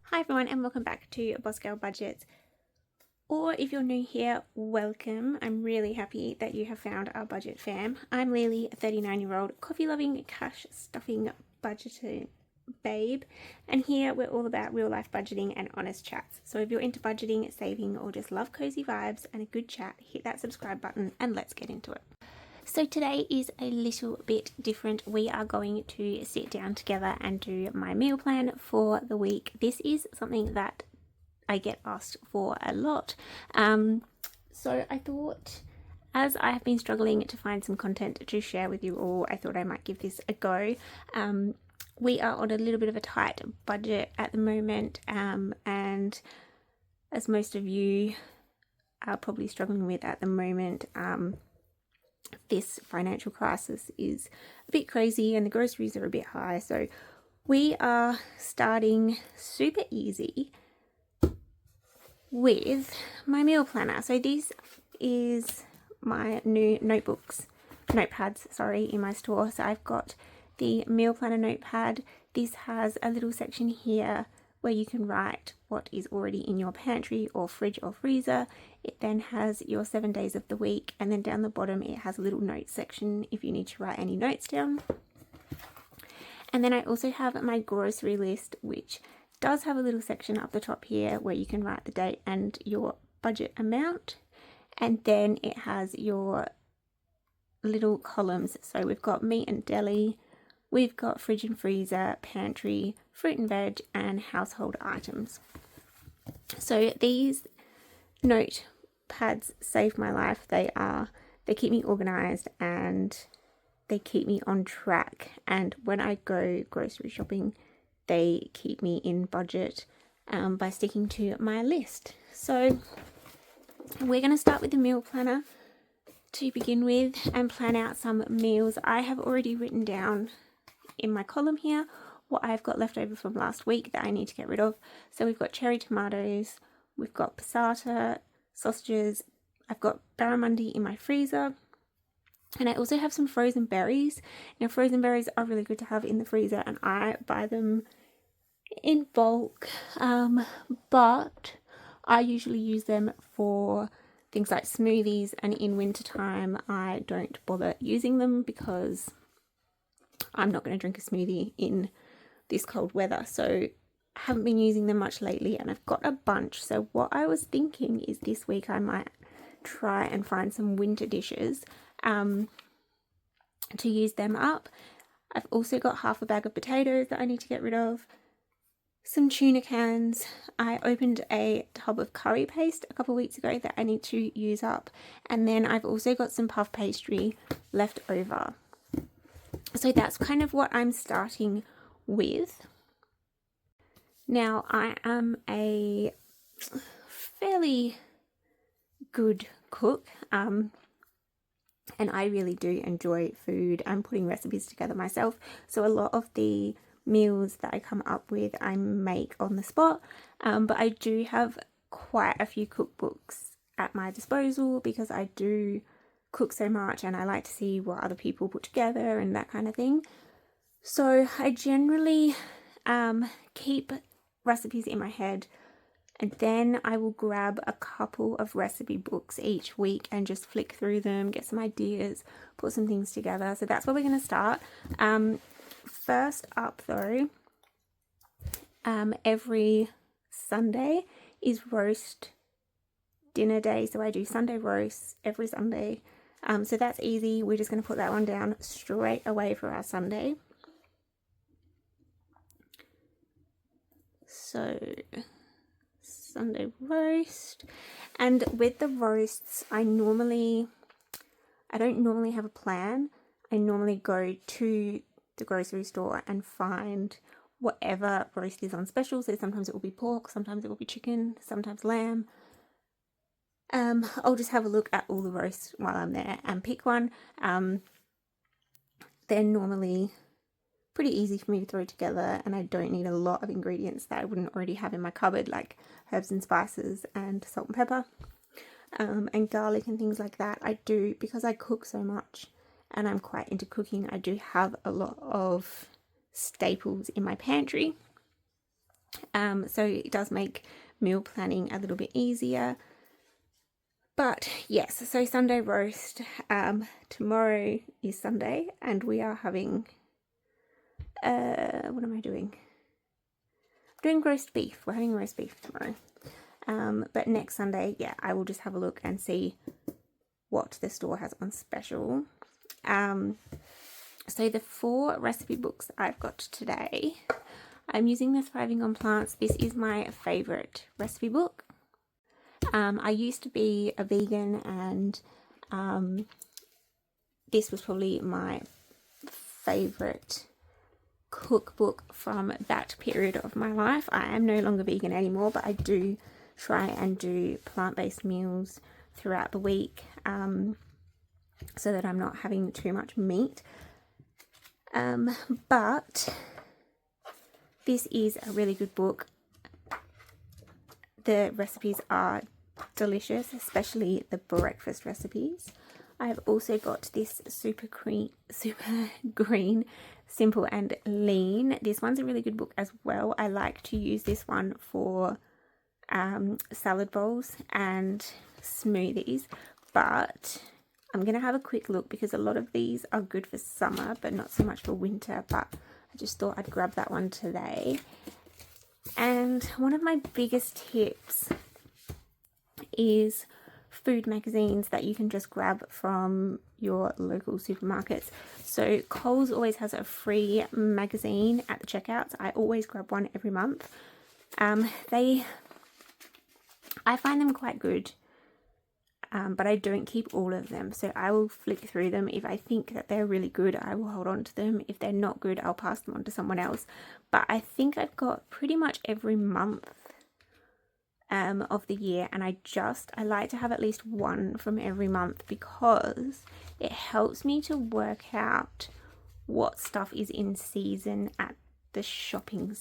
Hi everyone and welcome back to Boss Girl Budgets, or if you're new here, welcome. I'm really happy that you have found our budget fam. I'm Lili, a 39-year-old coffee-loving, cash-stuffing budgeting babe, and here we're all about real-life budgeting and honest chats. So if you're into budgeting, saving, or just love cozy vibes and a good chat, hit that subscribe button and let's get into it. So today is a little bit different. We are going to sit down together and do my meal plan for the week. This is something that I get asked for a lot. So I thought, as I have been struggling to find some content to share with you all, I thought I might give this a go. We are on a little bit of a tight budget at the moment, and as most of you are probably struggling with at the moment, this financial crisis is a bit crazy and the groceries are a bit high. So we are starting super easy with my meal planner. So this is my new notepads, in my store. So I've got the meal planner notepad. This has a little section here where you can write what is already in your pantry or fridge or freezer. It then has your 7 days of the week, and then down the bottom it has a little notes section if you need to write any notes down. And then I also have my grocery list, which does have a little section up the top here where you can write the date and your budget amount. And then it has your little columns. So we've got meat and deli, we've got fridge and freezer, pantry, fruit and veg, and household items. So these notepads save my life. They keep me organized and they keep me on track. And when I go grocery shopping, they keep me in budget by sticking to my list. So we're going to start with the meal planner to begin with and plan out some meals. I have already written down in my column here what I've got left over from last week that I need to get rid of. So we've got cherry tomatoes, we've got passata, sausages, I've got barramundi in my freezer, and I also have some frozen berries. Now frozen berries are really good to have in the freezer and I buy them in bulk, but I usually use them for things like smoothies, and in winter time I don't bother using them because I'm not going to drink a smoothie in this cold weather. So I haven't been using them much lately and I've got a bunch. So what I was thinking is this week I might try and find some winter dishes to use them up. I've also got half a bag of potatoes that I need to get rid of, some tuna cans. I opened a tub of curry paste a couple of weeks ago that I need to use up, and then I've also got some puff pastry left over. So that's kind of what I'm starting with. Now I am a fairly good cook, and I really do enjoy food and putting recipes together myself. So a lot of the meals that I come up with I make on the spot, but I do have quite a few cookbooks at my disposal because I do cook so much and I like to see what other people put together and that kind of thing. So I generally keep recipes in my head, and then I will grab a couple of recipe books each week and just flick through them, get some ideas, put some things together. So that's where we're going to start. First up though, every Sunday is roast dinner day. So I do Sunday roasts every Sunday. So that's easy. We're just going to put that one down straight away for our Sunday. So Sunday roast. And with the roasts, I don't normally have a plan. I normally go to the grocery store and find whatever roast is on special. So sometimes it will be pork, sometimes it will be chicken, sometimes lamb. I'll just have a look at all the roasts while I'm there and pick one. They're normally pretty easy for me to throw together, and I don't need a lot of ingredients that I wouldn't already have in my cupboard, like herbs and spices and salt and pepper, and garlic and things like that. I do, because I cook so much and I'm quite into cooking, I do have a lot of staples in my pantry. So it does make meal planning a little bit easier. But yes, so Sunday roast. Tomorrow is Sunday, and we are having what am I doing? I'm doing roast beef. We're having roast beef tomorrow. But next Sunday, yeah, I will just have a look and see what the store has on special. So the 4 recipe books I've got today, I'm using the Thriving on Plants. This is my favorite recipe book. I used to be a vegan, and this was probably my favorite cookbook from that period of my life. I am no longer vegan anymore, but I do try and do plant-based meals throughout the week, so that I'm not having too much meat. But this is a really good book. The recipes are delicious, especially the breakfast recipes. I've also got this super green, simple and lean. This one's a really good book as well. I like to use this one for salad bowls and smoothies, but I'm going to have a quick look because a lot of these are good for summer but not so much for winter, but I just thought I'd grab that one today. And one of my biggest tips is food magazines that you can just grab from your local supermarkets. So Coles always has a free magazine at the checkouts. I always grab one every month. I find them quite good, but I don't keep all of them. So I will flick through them. If I think that they're really good, I will hold on to them. If they're not good, I'll pass them on to someone else. But I think I've got pretty much every month of the year, and I like to have at least one from every month because it helps me to work out what stuff is in season at the shopping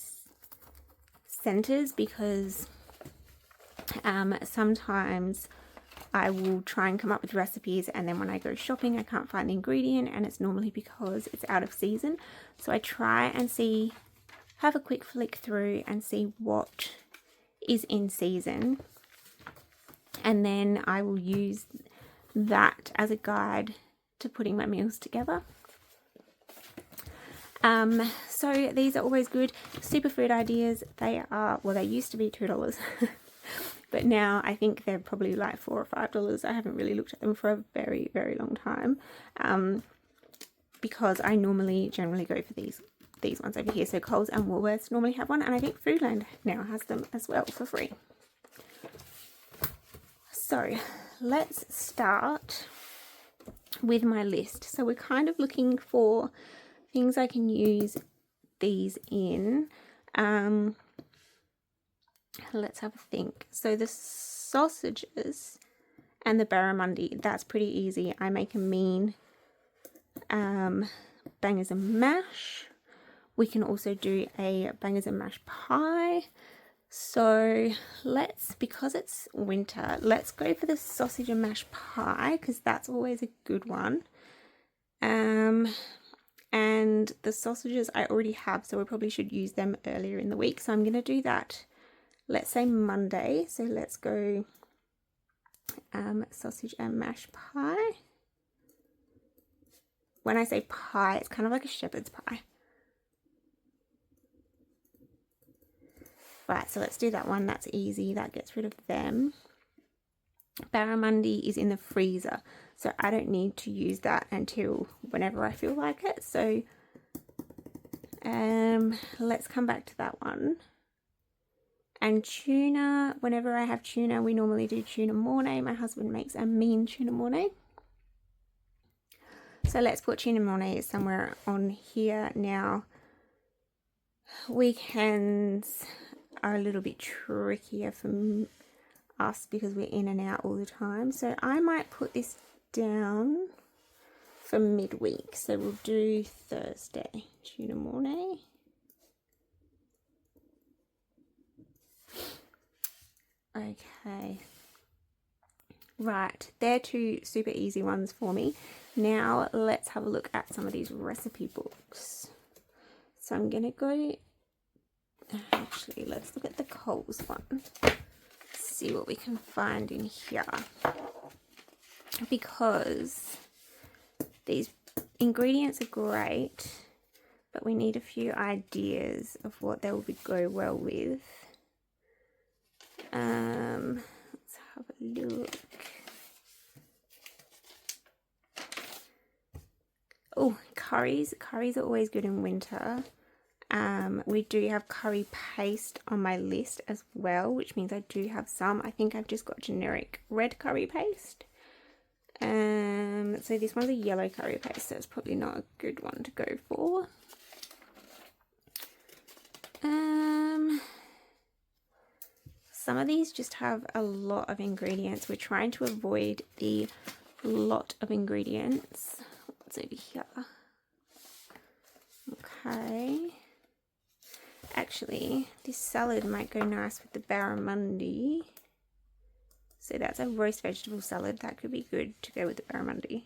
centres, because sometimes I will try and come up with recipes, and then when I go shopping I can't find the ingredient, and it's normally because it's out of season. So I try and have a quick flick through and see what is in season, and then I will use that as a guide to putting my meals together. So these are always good. Superfood ideas, they used to be $2 but now I think they're probably like $4 or $5. I haven't really looked at them for a very, very long time, because I generally go for these ones over here. So Coles and Woolworths normally have one, and I think Foodland now has them as well for free. So let's start with my list. So we're kind of looking for things I can use these in. Let's have a think. So the sausages and the barramundi, that's pretty easy. I make a mean bangers and mash. We can also do a bangers and mash pie. So because it's winter, let's go for the sausage and mash pie, because that's always a good one. And the sausages I already have, so we probably should use them earlier in the week. So I'm going to do that, let's say Monday. So let's go sausage and mash pie. When I say pie, it's kind of like a shepherd's pie. Right, so let's do that one. That's easy. That gets rid of them. Barramundi is in the freezer, so I don't need to use that until whenever I feel like it. So let's come back to that one. And tuna, whenever I have tuna, we normally do tuna mornay. My husband makes a mean tuna mornay. So let's put tuna mornay somewhere on here. Now, weekends are a little bit trickier for us because we're in and out all the time. So I might put this down for midweek. So we'll do Thursday, tuna mornay. Okay. Right, they're two super easy ones for me. Now let's have a look at some of these recipe books. So I'm gonna go, actually let's look at the Coles one. See what we can find in here, because these ingredients are great, but we need a few ideas of what they will go well with. Let's have a look. Oh, curries. Curries are always good in winter. We do have curry paste on my list as well, which means I do have some. I think I've just got generic red curry paste. So this one's a yellow curry paste, so it's probably not a good one to go for. Some of these just have a lot of ingredients. We're trying to avoid the lot of ingredients. What's over here? Okay. Actually, this salad might go nice with the barramundi. So that's a roast vegetable salad. That could be good to go with the barramundi.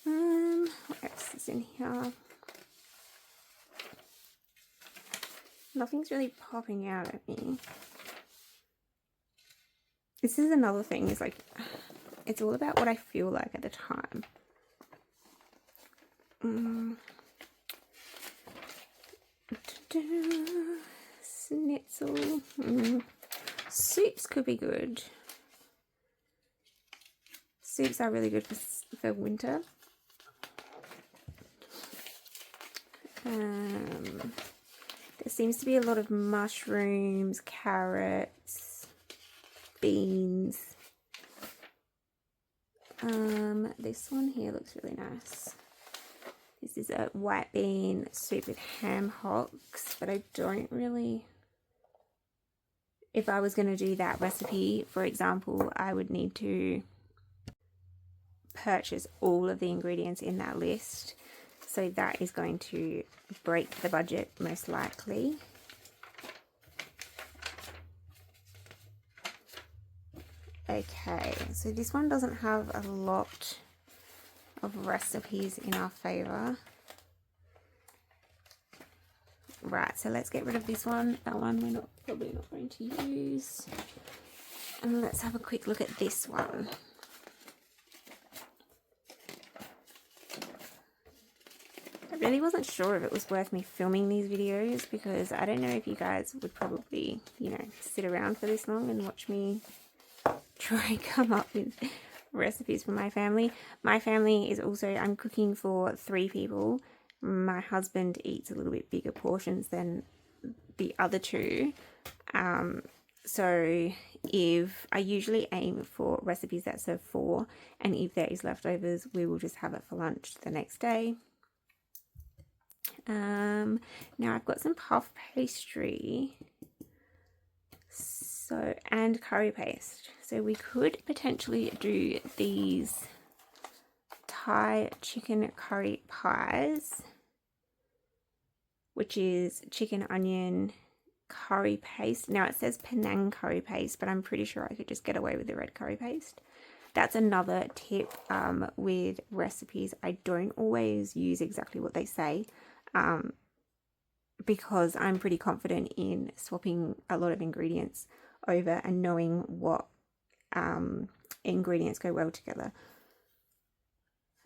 What else is in here? Nothing's really popping out at me. This is another thing, is like, it's all about what I feel like at the time. Schnitzel. Soups could be good. Soups are really good for winter. There seems to be a lot of mushrooms, carrots, beans. This one here looks really nice. This is a white bean soup with ham hocks, but I don't really... If I was going to do that recipe, for example, I would need to purchase all of the ingredients in that list. So that is going to break the budget most likely. Okay, so this one doesn't have a lot of recipes in our favor. Right, so let's get rid of this one. That one we're probably not going to use. And let's have a quick look at this one. I really wasn't sure if it was worth me filming these videos, because I don't know if you guys would probably, you know, sit around for this long and watch me try and come up with recipes for my family. My family is also, I'm cooking for 3 people. My husband eats a little bit bigger portions than the other 2. So if I usually aim for recipes that serve 4, and if there is leftovers, we will just have it for lunch the next day. Now I've got some puff pastry, so, and curry paste. So we could potentially do these Thai chicken curry pies, which is chicken onion curry paste. Now it says Penang curry paste, but I'm pretty sure I could just get away with the red curry paste. That's another tip with recipes. I don't always use exactly what they say, because I'm pretty confident in swapping a lot of ingredients over and knowing what ingredients go well together.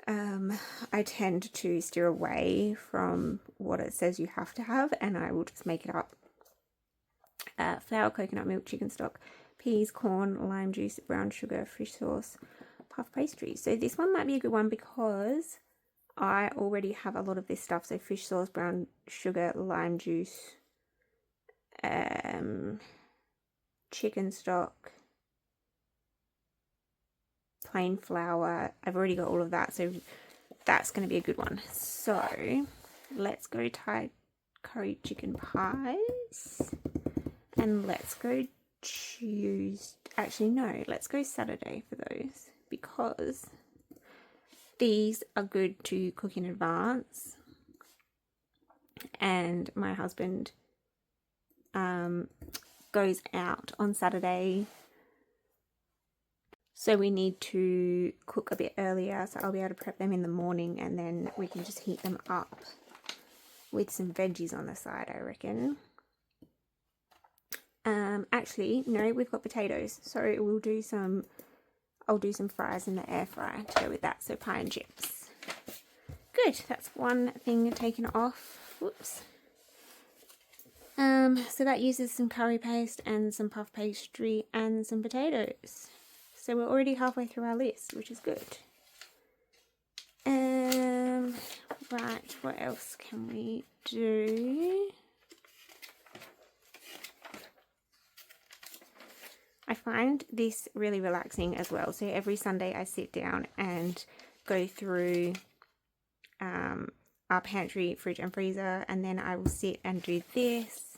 I tend to steer away from what it says you have to have, and I will just make it up. Flour, coconut milk, chicken stock, peas, corn, lime juice, brown sugar, fish sauce, puff pastry. So this one might be a good one because I already have a lot of this stuff. So fish sauce, brown sugar, lime juice, chicken stock, plain flour. I've already got all of that, so that's going to be a good one. So let's go Thai curry chicken pies, and let's go let's go Saturday for those, because these are good to cook in advance, and my husband goes out on Saturday So we need to cook a bit earlier, so I'll be able to prep them in the morning and then we can just heat them up with some veggies on the side, I reckon. Actually, no, we've got potatoes, so I'll do some fries in the air fryer to go with that, so pie and chips. Good, that's one thing taken off. Whoops. So that uses some curry paste and some puff pastry and some potatoes. So we're already halfway through our list, which is good. Right, what else can we do? I find this really relaxing as well. So every Sunday I sit down and go through our pantry, fridge and freezer, and then I will sit and do this.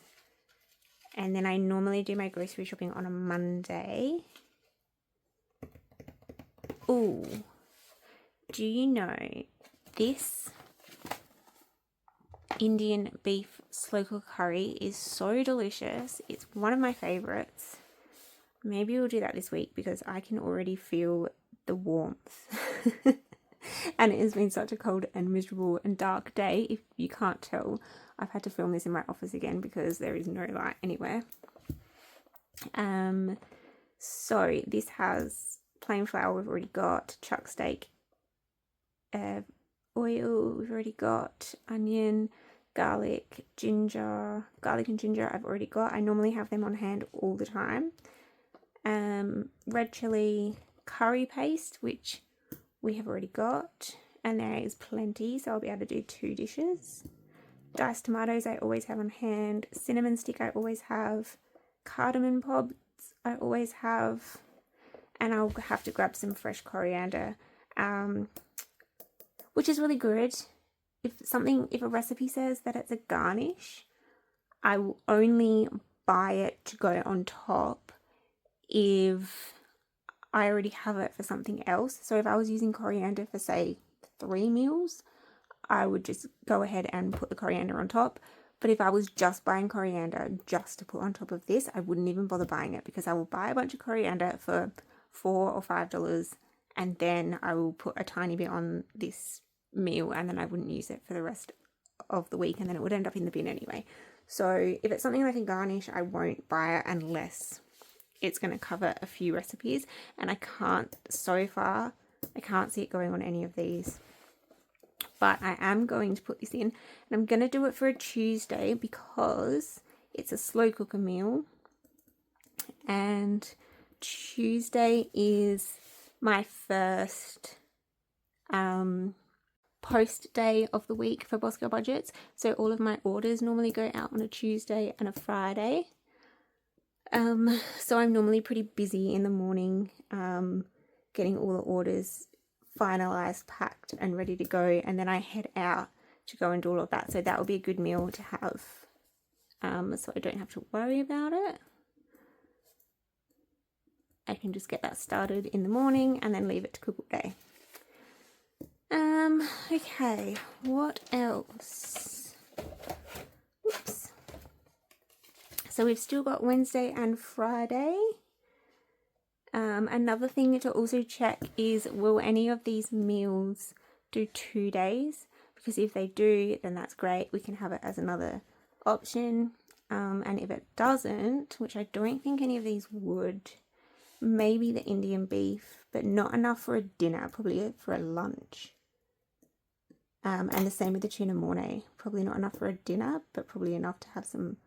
And then I normally do my grocery shopping on a Monday. Ooh, do you know this Indian beef slow cook curry is so delicious. It's one of my favorites. Maybe we'll do that this week because I can already feel the warmth. And it has been such a cold and miserable and dark day. If you can't tell, I've had to film this in my office again because there is no light anywhere. So this has plain flour, we've already got chuck steak, oil, we've already got onion, garlic and ginger I've already got. I normally have them on hand all the time. Red chili curry paste, which we have already got, and there is plenty, so I'll be able to do 2 dishes. Diced tomatoes I always have on hand, cinnamon stick I always have, cardamom pods I always have, and I'll have to grab some fresh coriander, which is really good. If a recipe says that it's a garnish, I will only buy it to go on top if I already have it for something else. So if I was using coriander for, say, 3 meals, I would just go ahead and put the coriander on top. But if I was just buying coriander just to put on top of this, I wouldn't even bother buying it, because I will buy a bunch of coriander for $4 or $5 and then I will put a tiny bit on this meal and then I wouldn't use it for the rest of the week, and then it would end up in the bin anyway. So if it's something like a garnish, I won't buy it unless it's going to cover a few recipes, and I can't see it going on any of these. But I am going to put this in, and I'm going to do it for a Tuesday because it's a slow cooker meal, and Tuesday is my first post day of the week for Boss Girl Budgets. So all of my orders normally go out on a Tuesday and a Friday. So I'm normally pretty busy in the morning, getting all the orders finalized, packed and ready to go, and then I head out to go and do all of that. So that will be a good meal to have, so I don't have to worry about it. I can just get that started in the morning and then leave it to cook all day. Okay, what else? Oops. So we've still got Wednesday and Friday. Another thing to also check is, will any of these meals do 2 days? Because if they do, then that's great. We can have it as another option. And if it doesn't, which I don't think any of these would, maybe the Indian beef, but not enough for a dinner, probably for a lunch. And the same with the tuna mornay, probably not enough for a dinner, but probably enough to have some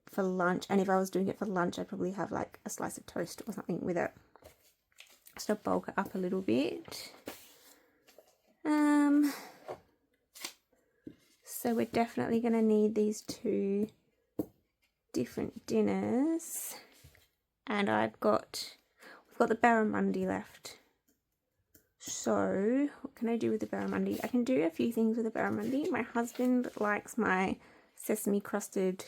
for lunch. And if I was doing it for lunch, I'd probably have like a slice of toast or something with it, just to bulk it up a little bit. So we're definitely going to need these 2 different dinners, and we've got the barramundi left. So what can I do with the barramundi? I can do a few things with the barramundi. My husband likes my sesame crusted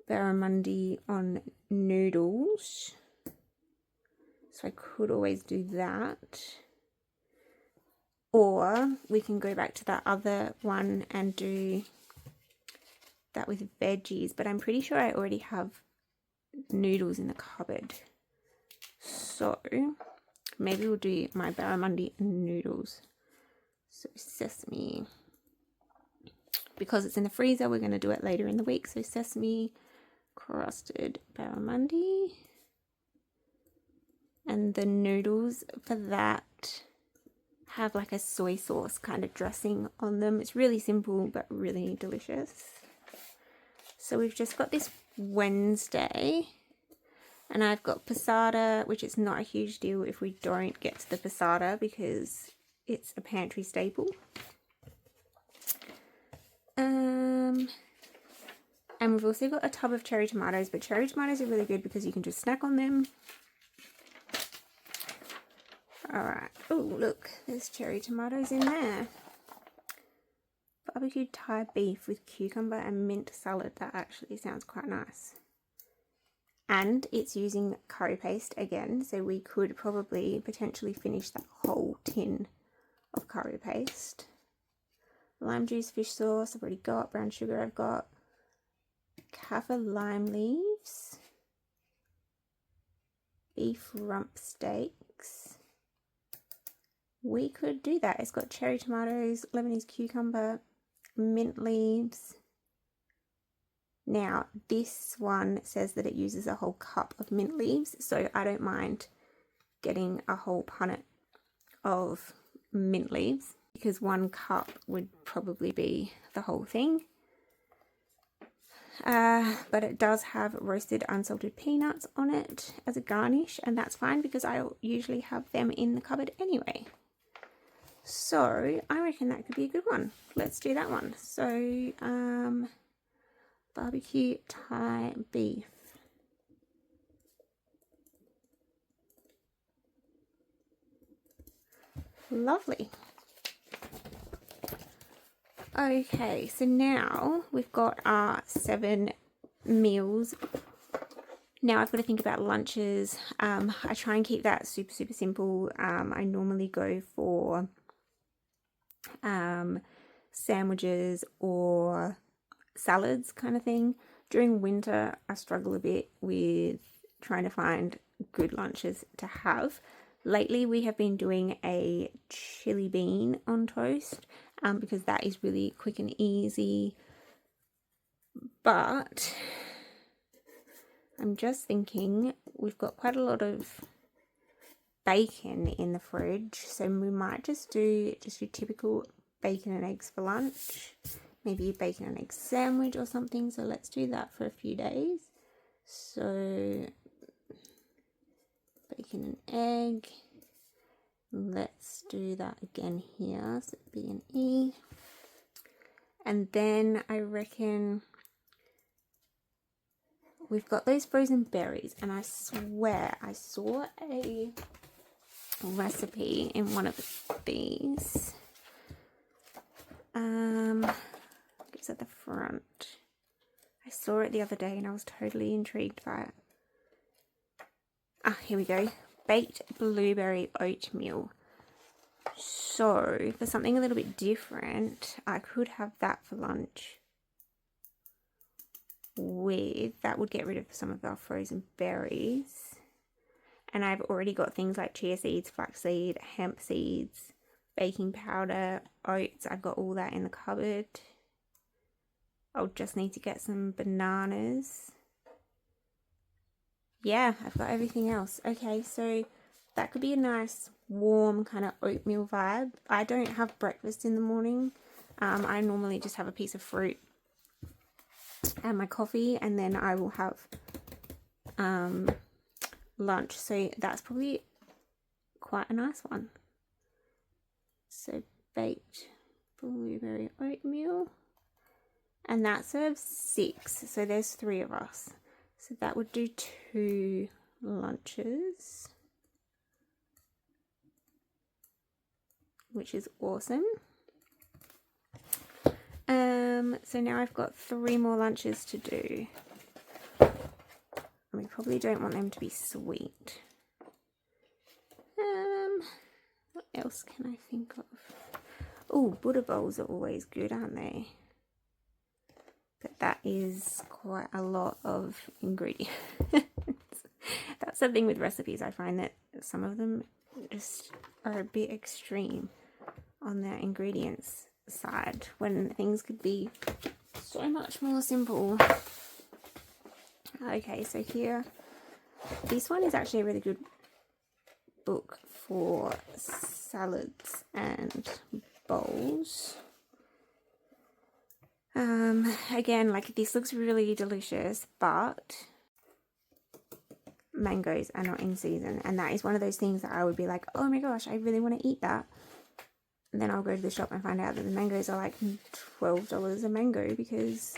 barramundi on noodles, so I could always do that. Or we can go back to that other one and do that with veggies, but I'm pretty sure I already have noodles in the cupboard. So maybe we'll do my barramundi noodles. So sesame, because it's in the freezer, we're going to do it later in the week. So sesame crusted barramundi, and the noodles for that have like a soy sauce kind of dressing on them. It's really simple but really delicious. So we've just got this Wednesday, and I've got passata, which is not a huge deal if we don't get to the passata because it's a pantry staple. And we've also got a tub of cherry tomatoes, but cherry tomatoes are really good because you can just snack on them. Alright, oh look, there's cherry tomatoes in there. Barbecued Thai beef with cucumber and mint salad. That actually sounds quite nice. And it's using curry paste again, so we could probably potentially finish that whole tin of curry paste. Lime juice, fish sauce, I've already got. Brown sugar, I've got. Kaffir lime leaves. Beef rump steaks. We could do that. It's got cherry tomatoes, Lebanese cucumber, mint leaves. Now, this one says that it uses a whole cup of mint leaves, so I don't mind getting a whole punnet of mint leaves because 1 cup would probably be the whole thing. But it does have roasted unsalted peanuts on it as a garnish, and that's fine because I usually have them in the cupboard anyway. So I reckon that could be a good one. Let's do that one. So barbecue Thai beef. Lovely. Okay, so now we've got our 7 meals. Now I've got to think about lunches. I try and keep that super simple. I normally go for sandwiches or salads kind of thing. During winter, I struggle a bit with trying to find good lunches to have. Lately, we have been doing a chili bean on toast because that is really quick and easy. But I'm just thinking we've got quite a lot of bacon in the fridge, so we might just do your typical bacon and eggs for lunch. Maybe a bacon and egg sandwich or something. So let's do that for a few days. So bacon and egg. Let's do that again here. So B and E. And then I reckon we've got those frozen berries, and I swear I saw a recipe in one of these. It's at the front. I saw it the other day and I was totally intrigued by it. Here we go. Baked blueberry oatmeal. So for something a little bit different, I could have that for lunch. That would get rid of some of our frozen berries. And I've already got things like chia seeds, flaxseed, hemp seeds, baking powder, oats. I've got all that in the cupboard. I'll just need to get some bananas. Yeah, I've got everything else. Okay, so that could be a nice warm kind of oatmeal vibe. I don't have breakfast in the morning. I normally just have a piece of fruit and my coffee, and then I will have lunch. So that's probably quite a nice one. So baked blueberry oatmeal, and that serves 6, so there's 3 of us, so that would do 2 lunches, which is awesome. So now I've got 3 more lunches to do, and we probably don't want them to be sweet. What else can I think of? Oh, Buddha bowls are always good, aren't they? But that is quite a lot of ingredients. That's the thing with recipes. I find that some of them just are a bit extreme on their ingredients side when things could be so much more simple. Okay, so here, this one is actually a really good book for salads and bowls. Again, like, this looks really delicious, but mangoes are not in season, and that is one of those things that I would be like, oh my gosh, I really want to eat that. And then I'll go to the shop and find out that the mangoes are like $12 a mango because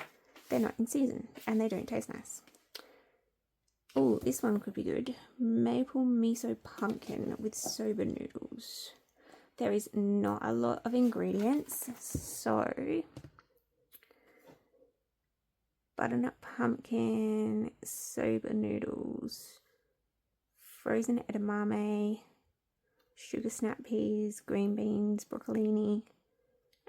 they're not in season and they don't taste nice. Oh, this one could be good. Maple miso pumpkin with soba noodles. There is not a lot of ingredients, so butternut pumpkin, soba noodles, frozen edamame, sugar snap peas, green beans, broccolini,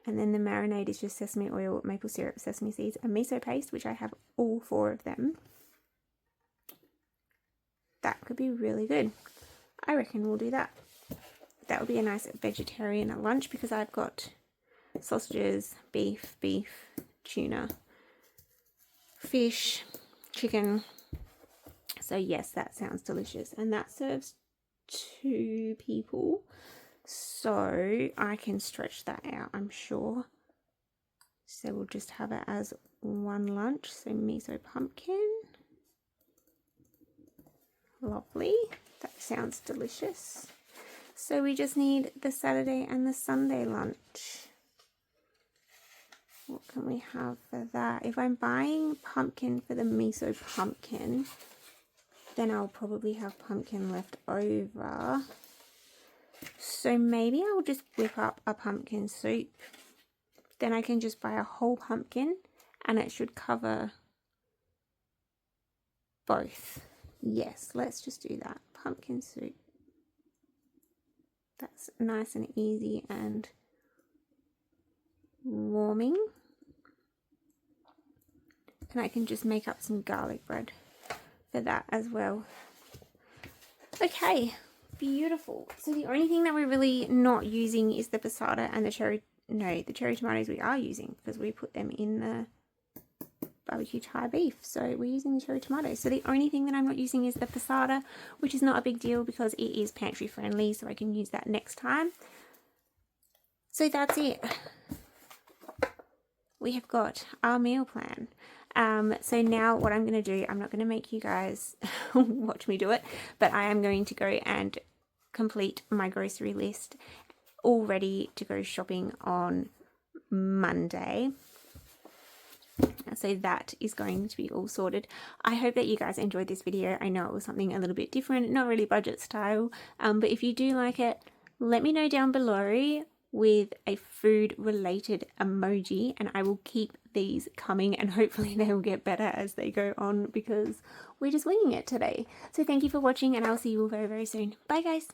and then the marinade is just sesame oil, maple syrup, sesame seeds, and miso paste, which I have all 4 of them. That could be really good. I reckon we'll do that. That would be a nice vegetarian lunch because I've got sausages, beef, tuna, fish, chicken. So yes, that sounds delicious. And that serves 2 people. So I can stretch that out, I'm sure. So we'll just have it as one lunch. So miso pumpkin. Lovely. That sounds delicious. So we just need the Saturday and the Sunday lunch. What can we have for that? If I'm buying pumpkin for the miso pumpkin, then I'll probably have pumpkin left over. So maybe I'll just whip up a pumpkin soup. Then I can just buy a whole pumpkin and it should cover both. Yes, let's just do that. Pumpkin soup. That's nice and easy and warming. And I can just make up some garlic bread for that as well. Okay, beautiful. So the only thing that we're really not using is the passata and the cherry tomatoes we are using because we put them in the barbecue Thai beef. So we're using the cherry tomatoes. So the only thing that I'm not using is the passata, which is not a big deal because it is pantry friendly, so I can use that next time. So that's it. We have got our meal plan. So now what I'm going to do, I'm not going to make you guys watch me do it, but I am going to go and complete my grocery list, all ready to go shopping on Monday. So that is going to be all sorted. I hope that you guys enjoyed this video. I know it was something a little bit different, not really budget style, but if you do like it, let me know down below with a food related emoji and I will keep these coming and hopefully they will get better as they go on because we're just winging it today. So thank you for watching and I'll see you all very, very soon. Bye guys.